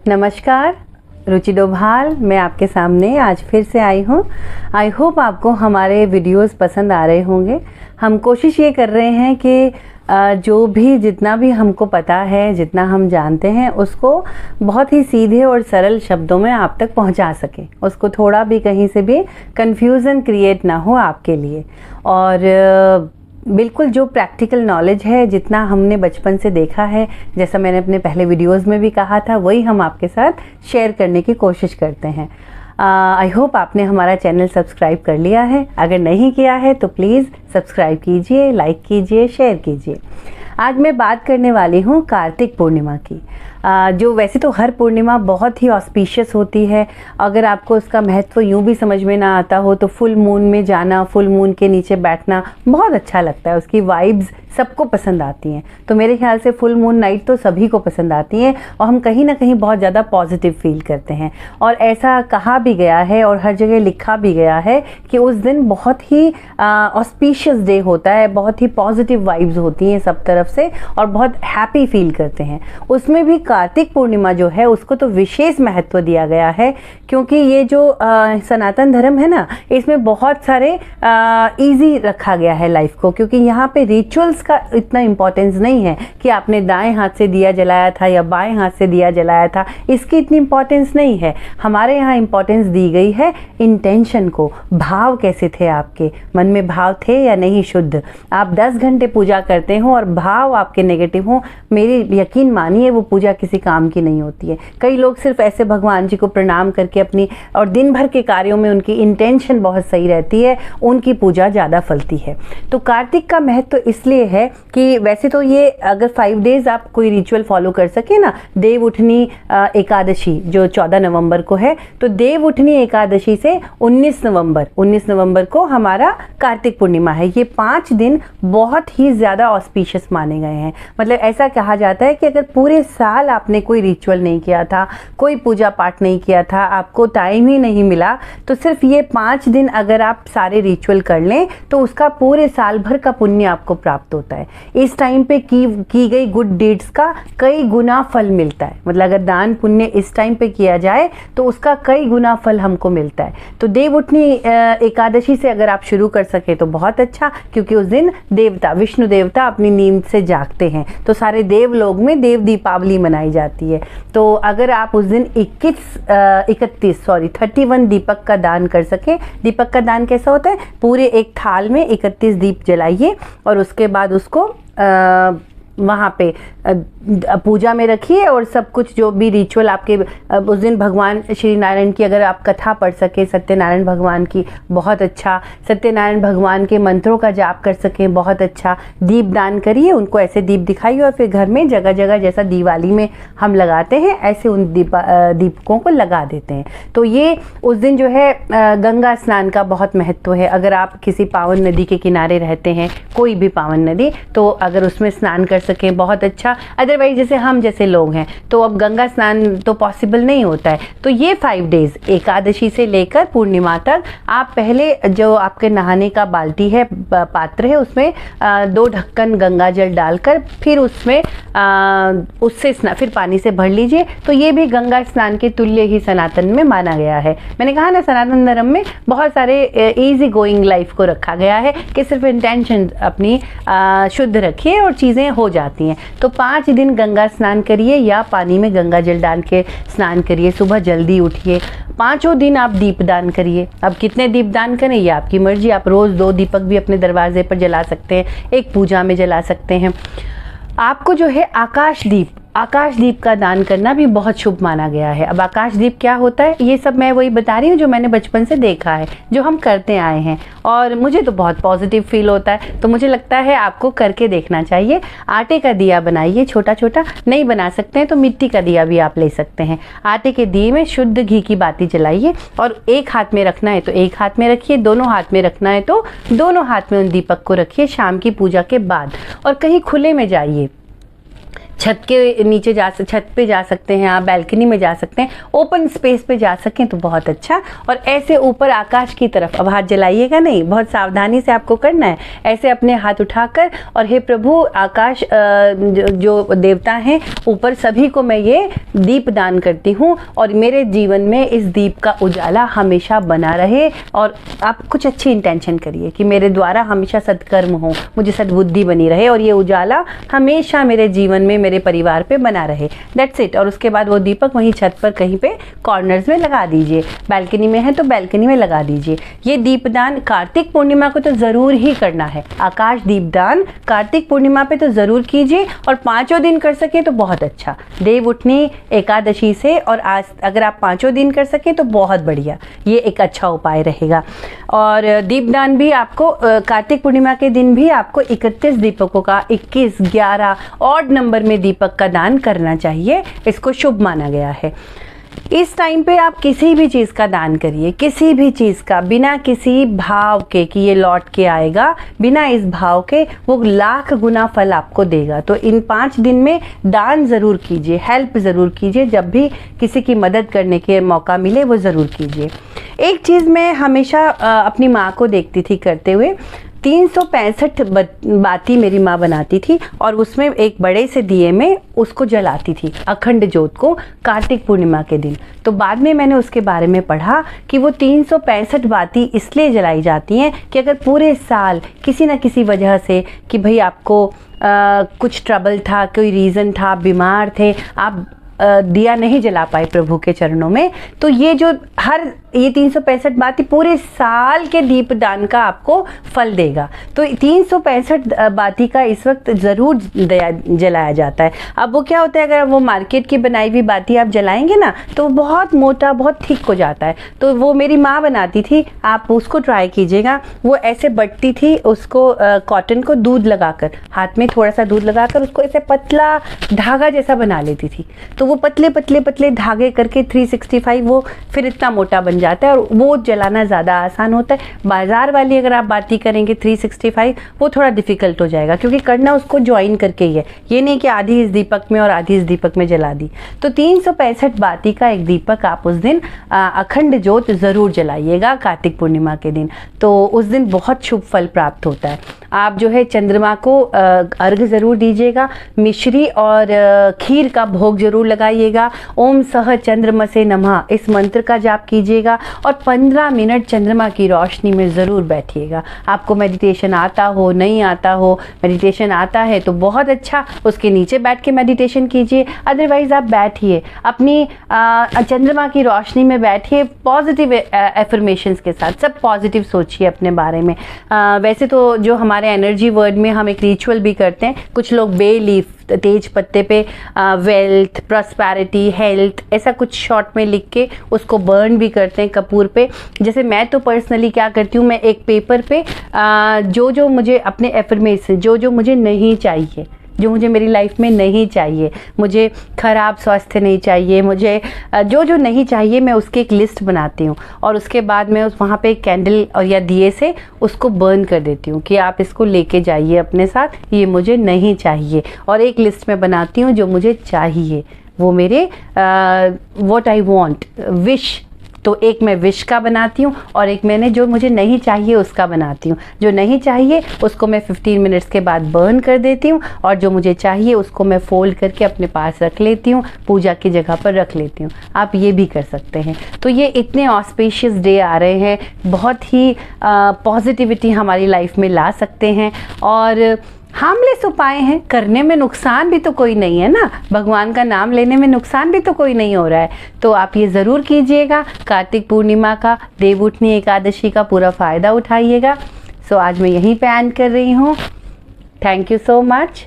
नमस्कार, रुचि डोभाल मैं आपके सामने आज फिर से आई हूँ। आई होप आपको हमारे वीडियोस पसंद आ रहे होंगे। हम कोशिश ये कर रहे हैं कि जो भी जितना भी हमको पता है, जितना हम जानते हैं, उसको बहुत ही सीधे और सरल शब्दों में आप तक पहुंचा सकें, उसको थोड़ा भी कहीं से भी कन्फ्यूज़न क्रिएट ना हो आपके लिए। और बिल्कुल जो प्रैक्टिकल नॉलेज है, जितना हमने बचपन से देखा है, जैसा मैंने अपने पहले वीडियोस में भी कहा था, वही हम आपके साथ शेयर करने की कोशिश करते हैं। आई होप आपने हमारा चैनल सब्सक्राइब कर लिया है। अगर नहीं किया है तो प्लीज़ सब्सक्राइब कीजिए, लाइक कीजिए, शेयर कीजिए। आज मैं बात करने वाली हूँ कार्तिक पूर्णिमा की, जो वैसे तो हर पूर्णिमा बहुत ही ऑस्पिशियस होती है। अगर आपको उसका महत्व यूँ भी समझ में ना आता हो तो फुल मून में जाना, फुल मून के नीचे बैठना बहुत अच्छा लगता है। उसकी वाइब्स सबको पसंद आती हैं। तो मेरे ख्याल से फुल मून नाइट तो सभी को पसंद आती हैं और हम कहीं ना कहीं बहुत ज़्यादा पॉजिटिव फील करते हैं। और ऐसा कहा भी गया है और हर जगह लिखा भी गया है कि उस दिन बहुत ही ऑस्पिशियस डे होता है, बहुत ही पॉजिटिव वाइब्स होती हैं सब तरफ से और बहुत हैप्पी फील करते हैं। उसमें भी कार्तिक पूर्णिमा जो है उसको तो विशेष महत्व दिया गया है, क्योंकि ये जो सनातन धर्म है ना, इसमें बहुत सारे इजी रखा गया है लाइफ को, क्योंकि यहाँ पे रिचुअल्स का इतना इम्पोर्टेंस नहीं है कि आपने दाएं हाथ से दिया जलाया था या बाएं हाथ से दिया जलाया था, इसकी इतनी इम्पोर्टेंस नहीं है। हमारे यहाँ इम्पोर्टेंस दी गई है इंटेंशन को। भाव कैसे थे आपके मन में, भाव थे या नहीं शुद्ध। आप 10 घंटे पूजा करते हो और भाव आपके नेगेटिव हो, मेरी यकीन मानिए वो पूजा किसी काम की नहीं होती है। कई लोग सिर्फ ऐसे भगवान जी को प्रणाम करके अपनी और दिन भर के कार्यों में उनकी इंटेंशन बहुत सही रहती है, उनकी पूजा ज़्यादा फलती है। तो कार्तिक का महत्व इसलिए है कि वैसे तो ये अगर 5 डेज आप कोई रिचुअल फॉलो कर सके ना, देव उठनी एकादशी जो 14 नवंबर को है, तो देव उठनी एकादशी से 19 नवंबर को हमारा कार्तिक पूर्णिमा है। ये 5 दिन बहुत ही ज़्यादा ऑस्पिशियस माने गए हैं। मतलब ऐसा कहा जाता है कि अगर पूरे साल आपने कोई रिचुअल नहीं किया था, कोई पूजा पाठ नहीं किया था, आपको टाइम ही नहीं मिला, तो सिर्फ ये 5 दिन अगर आप सारे रिचुअल कर लें तो उसका पूरे साल भर का पुण्य आपको प्राप्त होता है। इस टाइम पे की गई गुड डीड्स का कई गुना फल मिलता है। मतलब अगर दान पुण्य इस टाइम पे किया जाए तो उसका कई गुना फल हमको मिलता है। तो देव उठनी एकादशी से अगर आप शुरू कर सके तो बहुत अच्छा, क्योंकि उस दिन देवता विष्णु देवता अपनी नींद से जागते हैं, तो सारे देव लोग में देव दीपावली मनाई जाती है। तो अगर आप उस दिन 31 दीपक का दान कर सके। दीपक का दान कैसा होता है, पूरे एक थाल में 31 दीप जलाइए और उसके बाद उसको वहाँ पे पूजा में रखिए और सब कुछ जो भी रिचुअल आपके उस दिन भगवान श्री नारायण की अगर आप कथा पढ़ सके, सत्यनारायण भगवान की, बहुत अच्छा। सत्यनारायण भगवान के मंत्रों का जाप कर सकें, बहुत अच्छा। दीप दान करिए, उनको ऐसे दीप दिखाइए और फिर घर में जगह जगह जैसा दिवाली में हम लगाते हैं ऐसे उन दीपकों को लगा देते हैं। तो ये उस दिन जो है गंगा स्नान का बहुत महत्व है। अगर आप किसी पावन नदी के किनारे रहते हैं, कोई भी पावन नदी, तो अगर उसमें स्नान कर सकें बहुत अच्छा। अदरवाइज जैसे हम जैसे लोग हैं तो अब गंगा स्नान तो पॉसिबल नहीं होता है। तो ये 5 डेज एकादशी से लेकर पूर्णिमा तक आप पहले जो आपके नहाने का बाल्टी है, पात्र है, उसमें 2 ढक्कन गंगा जल डालकर फिर उसमें उससे फिर पानी से भर लीजिए। तो ये भी गंगा स्नान के तुल्य ही सनातन में माना गया है। मैंने कहा ना, सनातन धर्म में बहुत सारे इजी गोइंग लाइफ को रखा गया है कि सिर्फ इंटेंशन अपनी शुद्ध रखिए और चीज़ें हो जाती हैं। तो 5 दिन गंगा स्नान करिए या पानी में गंगा जल डाल के स्नान करिए। सुबह जल्दी उठिए। 5 दिन आप दीपदान करिए। अब कितने दीपदान करें ये आपकी मर्जी। आप रोज़ 2 दीपक भी अपने दरवाजे पर जला सकते हैं, एक पूजा में जला सकते हैं। आपको जो है आकाश दीप का दान करना भी बहुत शुभ माना गया है। अब आकाश दीप क्या होता है, ये सब मैं वही बता रही हूँ जो मैंने बचपन से देखा है, जो हम करते आए हैं और मुझे तो बहुत पॉजिटिव फील होता है। तो मुझे लगता है आपको करके देखना चाहिए। आटे का दिया बनाइए, छोटा छोटा। नहीं बना सकते हैं तो मिट्टी का दिया भी आप ले सकते हैं। आटे के दिए में शुद्ध घी की बाती जलाइए और एक हाथ में रखना है तो एक हाथ में रखिए, दोनों हाथ में रखना है तो दोनों हाथ में उन दीपक को रखिए शाम की पूजा के बाद। और कहीं खुले में जाइए, छत के नीचे छत पे जा सकते हैं आप, बैल्कनी में जा सकते हैं, ओपन स्पेस पे जा सकें तो बहुत अच्छा। और ऐसे ऊपर आकाश की तरफ, अब हाथ जलाइएगा नहीं, बहुत सावधानी से आपको करना है, ऐसे अपने हाथ उठाकर, और हे प्रभु आकाश जो देवता हैं ऊपर, सभी को मैं ये दीप दान करती हूँ और मेरे जीवन में इस दीप का उजाला हमेशा बना रहे। और आप कुछ अच्छी इंटेंशन करिए कि मेरे द्वारा हमेशा सत्कर्म हो, मुझे सद्बुद्धि बनी रहे और ये उजाला हमेशा मेरे जीवन में, मेरे परिवार पे बना रहे। That's it. और उसके बाद वो दीपक वहीं छत पर कहीं पे कॉर्नर्स में लगा दीजिए, बैल्कनी में है तो बैल्कनी में लगा दीजिए। ये दीपदान कार्तिक पूर्णिमा को तो ज़रूर ही करना है, आकाश दीपदान कार्तिक पूर्णिमा पे तो ज़रूर कीजिए, और 5 दिन कर सके तो बहुत अच्छा, देव उठनी एकादशी से, और आज अगर आप 5 दिन कर सकें तो बहुत बढ़िया, ये एक अच्छा उपाय रहेगा। और दीपदान भी आपको कार्तिक पूर्णिमा के दिन भी आपको 31 दीपकों का, 21, 11 ऑड नंबर में दीपक का दान करना चाहिए, इसको शुभ माना गया है। इस टाइम पे आप किसी भी चीज़ का दान करिए, किसी भी चीज़ का, बिना किसी भाव के कि ये लौट के आएगा, बिना इस भाव के वो लाख गुना फल आपको देगा। तो इन 5 दिन में दान ज़रूर कीजिए, हेल्प ज़रूर कीजिए, जब भी किसी की मदद करने के मौका मिले वो ज़रूर कीजिए। एक चीज़ मैं हमेशा अपनी माँ को देखती थी करते हुए, 365 बाती मेरी माँ बनाती थी और उसमें एक बड़े से दिए में उसको जलाती थी, अखंड ज्योत को, कार्तिक पूर्णिमा के दिन। तो बाद में मैंने उसके बारे में पढ़ा कि वो 365 बाती इसलिए जलाई जाती हैं कि अगर पूरे साल किसी न किसी वजह से, कि भाई आपको कुछ ट्रबल था, कोई रीज़न था, बीमार थे, आप दिया नहीं जला पाए प्रभु के चरणों में, तो ये जो ये 365 बाती पूरे साल के दीप दान का आपको फल देगा। तो 365 बाती का इस वक्त ज़रूर जलाया जाता है। अब वो क्या होता है, अगर वो मार्केट की बनाई हुई बाती आप जलाएंगे ना तो बहुत मोटा, बहुत थिक हो जाता है। तो वो मेरी माँ बनाती थी, आप उसको ट्राई कीजिएगा। वो ऐसे बटती थी उसको, कॉटन को दूध लगाकर, हाथ में थोड़ा सा दूध लगाकर उसको ऐसे पतला धागा जैसा बना लेती थी। तो वो पतले पतले पतले धागे करके 365 वो फिर इतना मोटा बन जाता है और वो जलाना ज़्यादा आसान होता है। बाज़ार वाली अगर आप बाती करेंगे 365 वो थोड़ा डिफ़िकल्ट हो जाएगा, क्योंकि करना उसको ज्वाइन करके ही है, ये नहीं कि आधी इस दीपक में और आधी इस दीपक में जला दी। तो 365 बाती का एक दीपक आप उस दिन अखंड ज्योत ज़रूर जलाइएगा कार्तिक पूर्णिमा के दिन, तो उस दिन बहुत शुभ फल प्राप्त होता है। आप जो है चंद्रमा को अर्घ ज़रूर दीजिएगा, मिश्री और खीर का भोग जरूर लगाइएगा। ओम सह चंद्रमसे नमः इस मंत्र का जाप कीजिएगा और 15 मिनट चंद्रमा की रोशनी में ज़रूर बैठिएगा। आपको मेडिटेशन आता हो, नहीं आता हो, मेडिटेशन आता है तो बहुत अच्छा, उसके नीचे बैठ के मेडिटेशन कीजिए, अदरवाइज़ आप बैठिए अपनी चंद्रमा की रोशनी में बैठिए, पॉजिटिव एफर्मेशंस के साथ, सब पॉजिटिव सोचिए अपने बारे में। वैसे तो जो हमारे एनर्जी वर्ड में हम एक रिचुअल भी करते हैं, कुछ लोग बे लीफ तेज पत्ते पे वेल्थ, प्रॉस्पेरिटी, हेल्थ ऐसा कुछ शॉर्ट में लिख के उसको बर्न भी करते हैं कपूर पे। जैसे मैं तो पर्सनली क्या करती हूँ, मैं एक पेपर पे जो मुझे अपने एफर्मेशन, जो मुझे नहीं चाहिए, जो मुझे मेरी लाइफ में नहीं चाहिए, मुझे ख़राब स्वास्थ्य नहीं चाहिए, मुझे जो नहीं चाहिए, मैं उसकी एक लिस्ट बनाती हूँ और उसके बाद मैं वहाँ पे एक कैंडल और या दिए से उसको बर्न कर देती हूँ कि आप इसको लेके जाइए अपने साथ, ये मुझे नहीं चाहिए। और एक लिस्ट में बनाती हूँ जो मुझे चाहिए, वो मेरे व्हाट आई वांट, विश। तो एक मैं विश का बनाती हूँ और एक मैंने जो मुझे नहीं चाहिए उसका बनाती हूँ। जो नहीं चाहिए उसको मैं 15 मिनट्स के बाद बर्न कर देती हूँ और जो मुझे चाहिए उसको मैं फोल्ड करके अपने पास रख लेती हूँ, पूजा की जगह पर रख लेती हूँ। आप ये भी कर सकते हैं। तो ये इतने ऑस्पिशियस डे आ रहे हैं, बहुत ही पॉजिटिविटी हमारी लाइफ में ला सकते हैं और हार्मलेस उपाय हैं, करने में नुकसान भी तो कोई नहीं है ना, भगवान का नाम लेने में नुकसान भी तो कोई नहीं हो रहा है। तो आप ये ज़रूर कीजिएगा, कार्तिक पूर्णिमा का, देवउठनी एकादशी का पूरा फ़ायदा उठाइएगा। सो आज मैं यहीं पे एंड कर रही हूँ। Thank you so much.